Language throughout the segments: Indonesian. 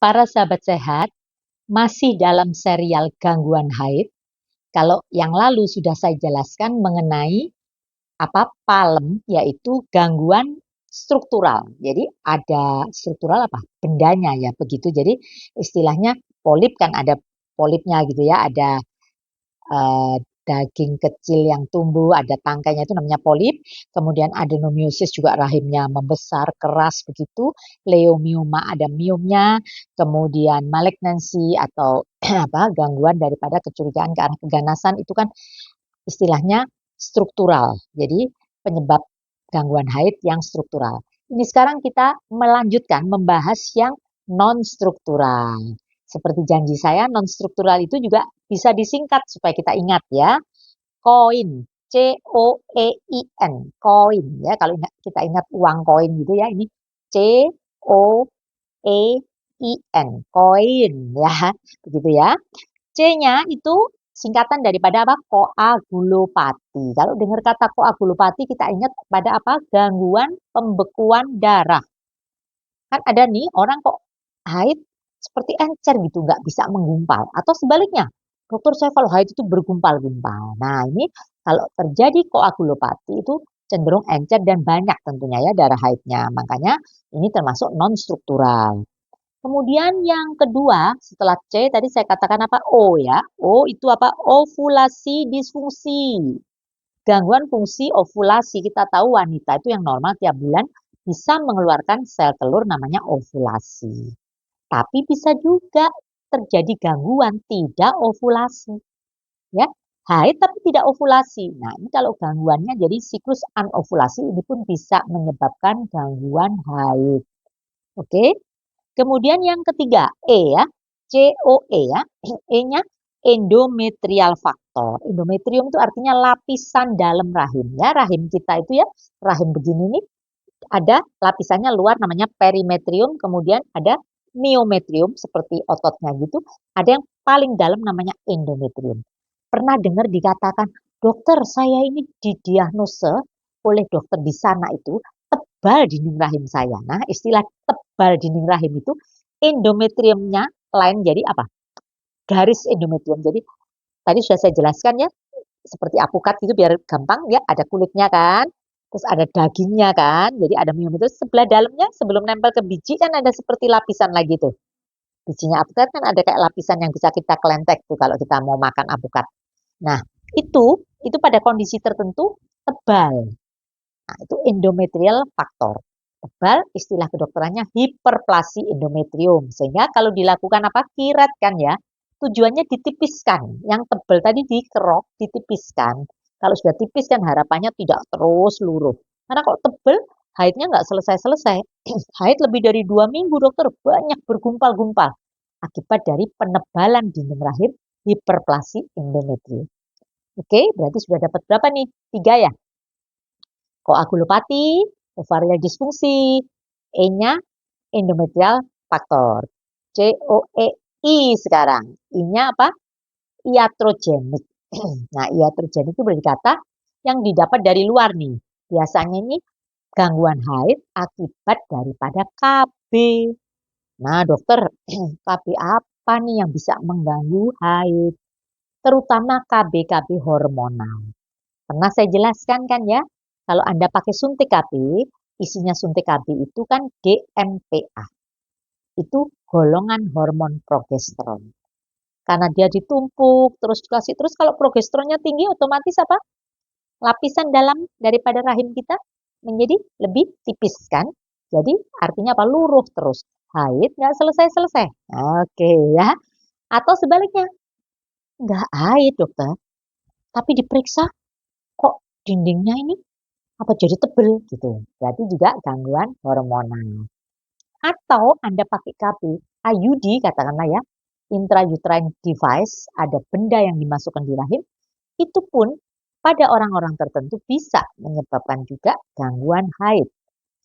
Para sahabat sehat, masih dalam serial gangguan haid. Kalau yang lalu sudah saya jelaskan mengenai PALM, yaitu gangguan struktural. Jadi ada struktural bendanya ya begitu. Jadi istilahnya polip kan ada polipnya gitu ya, ada daging kecil yang tumbuh, ada tangkainya itu namanya polip. Kemudian adenomiosis juga rahimnya membesar, keras begitu. Leomioma ada miomnya. Kemudian malignansi atau gangguan daripada kecurigaan ke arah keganasan itu kan istilahnya struktural. Jadi penyebab gangguan haid yang struktural. Ini sekarang kita melanjutkan membahas yang non-struktural. Seperti janji saya, non-struktural itu juga bisa disingkat supaya kita ingat ya. Koin, COEIN, koin ya. Kalau kita ingat uang koin gitu ya, ini COEIN, koin ya. Begitu ya. C-nya itu singkatan daripada koagulopati. Kalau dengar kata koagulopati kita ingat pada gangguan pembekuan darah. Kan ada nih orang kok haid seperti encer gitu, nggak bisa menggumpal. Atau sebaliknya, dokter saya kalau haid itu bergumpal-gumpal. Nah ini kalau terjadi koagulopati itu cenderung encer dan banyak tentunya ya darah haidnya. Makanya ini termasuk non-struktural. Kemudian yang kedua setelah C tadi saya katakan O ya. O itu ovulasi disfungsi. Gangguan fungsi ovulasi. Kita tahu wanita itu yang normal tiap bulan bisa mengeluarkan sel telur namanya ovulasi. Tapi bisa juga terjadi gangguan tidak ovulasi. Ya, haid tapi tidak ovulasi. Nah, ini kalau gangguannya jadi siklus anovulasi ini pun bisa menyebabkan gangguan haid. Oke. Kemudian yang ketiga, E ya. COE ya. E-nya endometrial faktor. Endometrium itu artinya lapisan dalam rahim ya. Rahim kita itu ya, rahim begini nih ada lapisannya luar namanya perimetrium, kemudian ada miometrium seperti ototnya gitu, ada yang paling dalam namanya endometrium. Pernah dengar dikatakan, dokter saya ini didiagnose oleh dokter di sana itu tebal dinding rahim saya. Nah istilah tebal dinding rahim itu endometriumnya lain jadi garis endometrium. Jadi tadi sudah saya jelaskan ya, seperti apukat gitu biar gampang ya, ada kulitnya kan, terus ada dagingnya kan, jadi ada miometrium. Sebelah dalamnya sebelum nempel ke biji kan ada seperti lapisan lagi tuh. Bijinya apukat kan ada kayak lapisan yang bisa kita kelentek tuh kalau kita mau makan apukat. Nah itu pada kondisi tertentu tebal. Nah itu endometrial faktor. Tebal istilah kedokterannya hiperplasi endometrium. Sehingga kalau dilakukan kirat kan ya, tujuannya ditipiskan. Yang tebal tadi dikerok, ditipiskan. Kalau sudah tipis kan harapannya tidak terus luruh. Karena kalau tebal, haidnya nggak selesai-selesai. Haid lebih dari 2 minggu dokter, banyak bergumpal-gumpal. Akibat dari penebalan dinding rahim hiperplasi endometrium. Oke, berarti sudah dapat berapa nih? 3 ya? Koagulopati, ovarial disfungsi, E-nya endometrial faktor. COEI sekarang. I-nya iatrogenik. Nah, iatrogenik itu berkata yang didapat dari luar nih. Biasanya ini gangguan haid akibat daripada KB. Nah, dokter, KB apa nih yang bisa mengganggu haid? Terutama KB-KB hormonal. Pernah saya jelaskan kan ya, kalau Anda pakai suntik KB, isinya suntik KB itu kan GMPA. Itu golongan hormon progesteron. Karena dia ditumpuk, terus dikasih, terus kalau progesteronnya tinggi otomatis lapisan dalam daripada rahim kita menjadi lebih tipis kan. Jadi artinya luruh terus. Haid nggak selesai-selesai. Oke ya. Atau sebaliknya, nggak haid dokter, tapi diperiksa kok dindingnya ini jadi tebel gitu. Berarti juga gangguan hormonal. Atau Anda pakai KB IUD katakanlah ya, intrauterine device, ada benda yang dimasukkan di rahim, itu pun pada orang-orang tertentu bisa menyebabkan juga gangguan haid.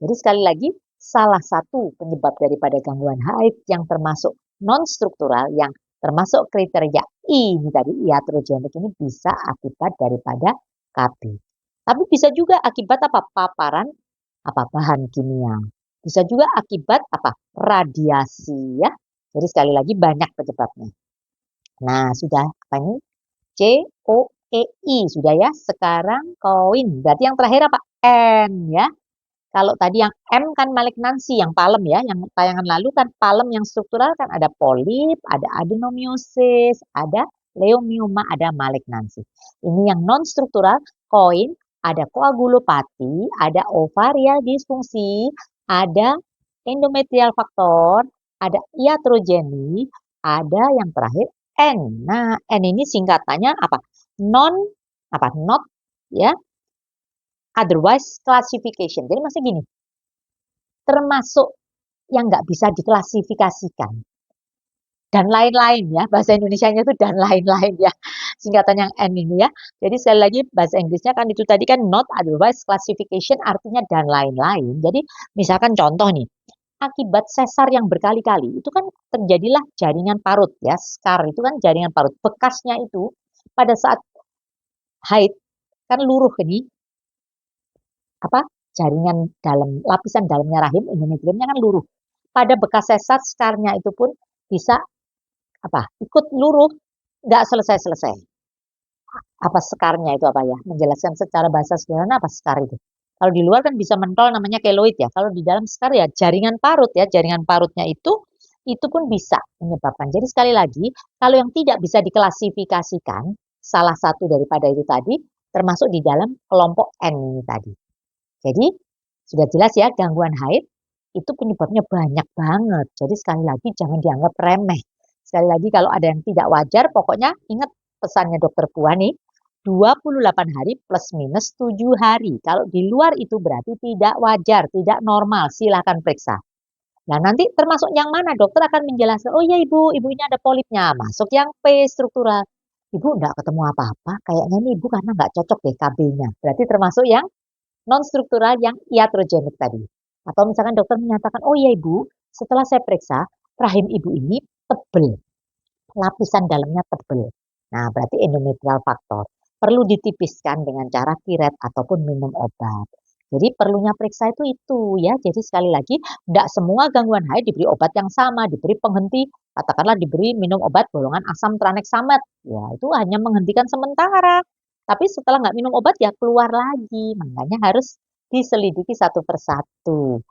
Jadi sekali lagi, salah satu penyebab daripada gangguan haid yang termasuk non-struktural, yang termasuk kriteria I ini tadi, iatrogenik ini bisa akibat daripada KB. Tapi bisa juga akibat paparan bahan kimia. Bisa juga akibat radiasi ya. Jadi sekali lagi banyak penyebabnya. Nah, sudah apa ini? COEI sudah ya. Sekarang koin. Berarti yang terakhir apa? N ya. Kalau tadi yang M kan malignansi, yang palem ya, yang tayangan lalu kan palem yang struktural kan ada polip, ada adenomyosis, ada leomioma, ada malignansi. Ini yang non struktural, koin, ada koagulopati, ada ovarial disfungsi, ada endometrial faktor, ada iatrogeni, ada yang terakhir N. Nah, N ini singkatannya apa? Not ya, otherwise classification. Jadi maksudnya gini, termasuk yang nggak bisa diklasifikasikan dan lain-lain ya, bahasa Indonesianya itu dan lain-lain ya, singkatan yang N ini ya. Jadi sekali lagi bahasa Inggrisnya kan itu tadi kan not otherwise classification, artinya dan lain-lain. Jadi misalkan contoh nih, akibat sesar yang berkali-kali itu kan terjadilah jaringan parut ya, scar itu kan jaringan parut, bekasnya itu pada saat haid kan luruh ini apa, jaringan dalam, lapisan dalamnya rahim, endometriumnya kan luruh. Pada bekas sesar, skarnya itu pun bisa apa, ikut luruh, nggak selesai-selesai. Apa skarnya itu apa ya? Menjelaskan secara bahasa sederhana apa skar itu? Kalau di luar kan bisa mentol namanya keloid ya. Kalau di dalam skar ya jaringan parut ya, jaringan parutnya itu pun bisa menyebabkan. Jadi sekali lagi, kalau yang tidak bisa diklasifikasikan, salah satu daripada itu tadi, termasuk di dalam kelompok N ini tadi. Jadi sudah jelas ya, gangguan haid itu penyebabnya banyak banget. Jadi sekali lagi jangan dianggap remeh. Sekali lagi kalau ada yang tidak wajar, pokoknya ingat pesannya dokter Puan nih, 28 hari plus minus 7 hari. Kalau di luar itu berarti tidak wajar, tidak normal. Silahkan periksa. Nah nanti termasuk yang mana dokter akan menjelaskan, oh ya ibu ini ada polipnya. Masuk yang P struktural. Ibu enggak ketemu apa-apa, kayaknya ini ibu karena nggak cocok deh KB-nya. Berarti termasuk yang non-struktural yang iatrogenik tadi. Atau misalkan dokter menyatakan, oh iya ibu, setelah saya periksa, rahim ibu ini tebel, lapisan dalamnya tebel. Nah, berarti endometrial faktor. Perlu ditipiskan dengan cara kiret ataupun minum obat. Jadi perlunya periksa itu ya. Jadi sekali lagi, tidak semua gangguan haid diberi obat yang sama, diberi penghenti, katakanlah diberi minum obat golongan asam tranexamet. Ya, itu hanya menghentikan sementara. Tapi setelah nggak minum obat ya keluar lagi. Makanya harus diselidiki satu persatu.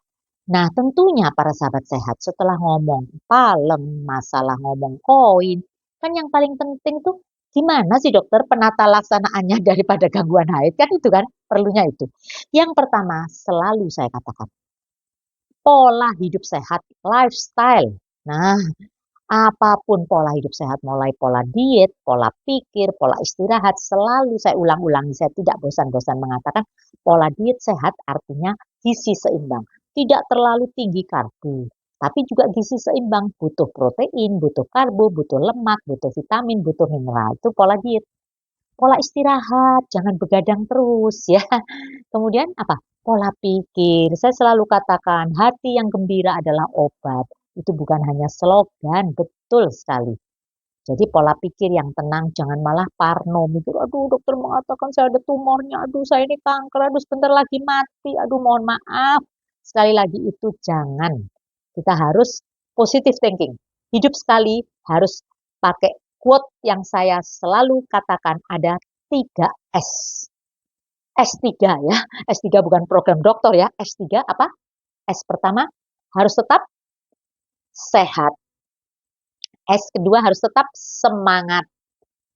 Nah, tentunya para sahabat sehat setelah ngomong palem, masalah ngomong koin, kan yang paling penting tuh gimana sih dokter penata laksanaannya daripada gangguan haid? Kan itu kan perlunya itu. Yang pertama selalu saya katakan, pola hidup sehat, lifestyle. Nah, apapun pola hidup sehat, mulai pola diet, pola pikir, pola istirahat, selalu saya ulang-ulangi, saya tidak bosan-bosan mengatakan pola diet sehat artinya gizi seimbang. Tidak terlalu tinggi karbo, tapi juga gizi seimbang, butuh protein, butuh karbo, butuh lemak, butuh vitamin, butuh mineral. Itu pola diet. Pola istirahat, jangan begadang terus ya. Kemudian apa? Pola pikir. Saya selalu katakan hati yang gembira adalah obat. Itu bukan hanya slogan, betul sekali. Jadi pola pikir yang tenang, jangan malah parno. Mikir, aduh dokter mengatakan saya ada tumornya, aduh saya ini kanker, aduh sebentar lagi mati, aduh mohon maaf. Sekali lagi itu jangan. Kita harus positive thinking. Hidup sekali harus pakai quote yang saya selalu katakan, ada 3 S. S3 ya, S3 bukan program dokter ya, S3 apa? S pertama harus tetap sehat. S kedua harus tetap semangat.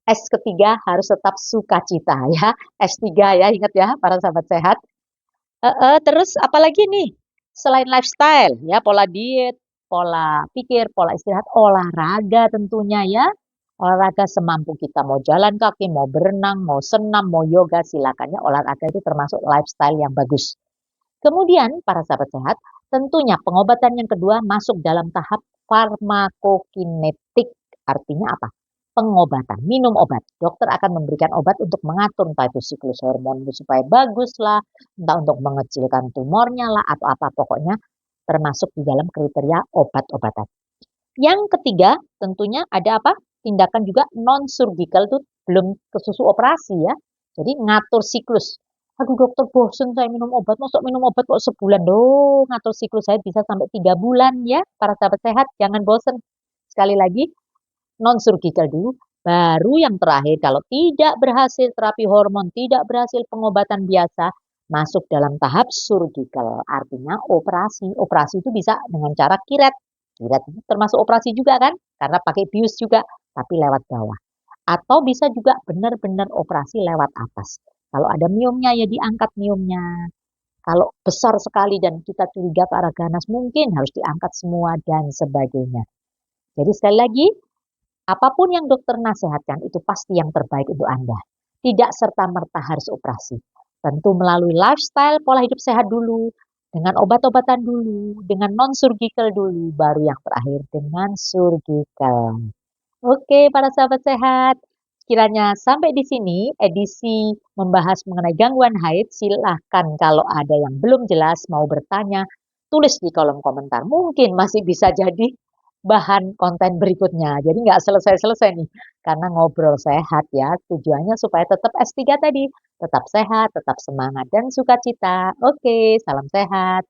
S ketiga harus tetap sukacita ya. S3 ya, ingat ya para sahabat sehat. Terus apalagi nih? Selain lifestyle ya, pola diet, pola pikir, pola istirahat, olahraga tentunya ya. Olahraga semampu kita, mau jalan kaki, mau berenang, mau senam, mau yoga, silakan ya. Olahraga itu termasuk lifestyle yang bagus. Kemudian para sahabat sehat, tentunya pengobatan yang kedua masuk dalam tahap farmakokinetik. Artinya apa? Pengobatan, minum obat. Dokter akan memberikan obat untuk mengatur entah itu siklus hormon supaya bagus lah, entah untuk mengecilkan tumornya lah, atau apa pokoknya termasuk di dalam kriteria obat-obatan. Yang ketiga tentunya ada apa? Tindakan juga non-surgical itu belum ke susu operasi ya. Jadi ngatur siklus. Aduh dokter bosen saya minum obat, masuk minum obat kok sebulan. Ngatur siklus saya bisa sampai 3 bulan ya. Para sahabat sehat jangan bosen. Sekali lagi, non-surgical dulu, baru yang terakhir kalau tidak berhasil terapi hormon, tidak berhasil pengobatan biasa, masuk dalam tahap surgical, artinya operasi. Operasi itu bisa dengan cara kiret. Kiret itu termasuk operasi juga kan? Karena pakai bius juga, tapi lewat bawah. Atau bisa juga benar-benar operasi lewat atas. Kalau ada miomnya ya diangkat miomnya. Kalau besar sekali dan kita curiga ke arah ganas, mungkin harus diangkat semua dan sebagainya. Jadi sekali lagi, apapun yang dokter nasihatkan itu pasti yang terbaik untuk Anda. Tidak serta-merta harus operasi. Tentu melalui lifestyle, pola hidup sehat dulu, dengan obat-obatan dulu, dengan non-surgical dulu, baru yang terakhir dengan surgical. Oke, para sahabat sehat. Kiranya sampai di sini edisi membahas mengenai gangguan haid. Silahkan kalau ada yang belum jelas mau bertanya, tulis di kolom komentar. Mungkin masih bisa jadi bahan konten berikutnya. Jadi nggak selesai-selesai nih. Karena ngobrol sehat ya. Tujuannya supaya tetap S3 tadi. Tetap sehat, tetap semangat, dan sukacita. Oke, salam sehat.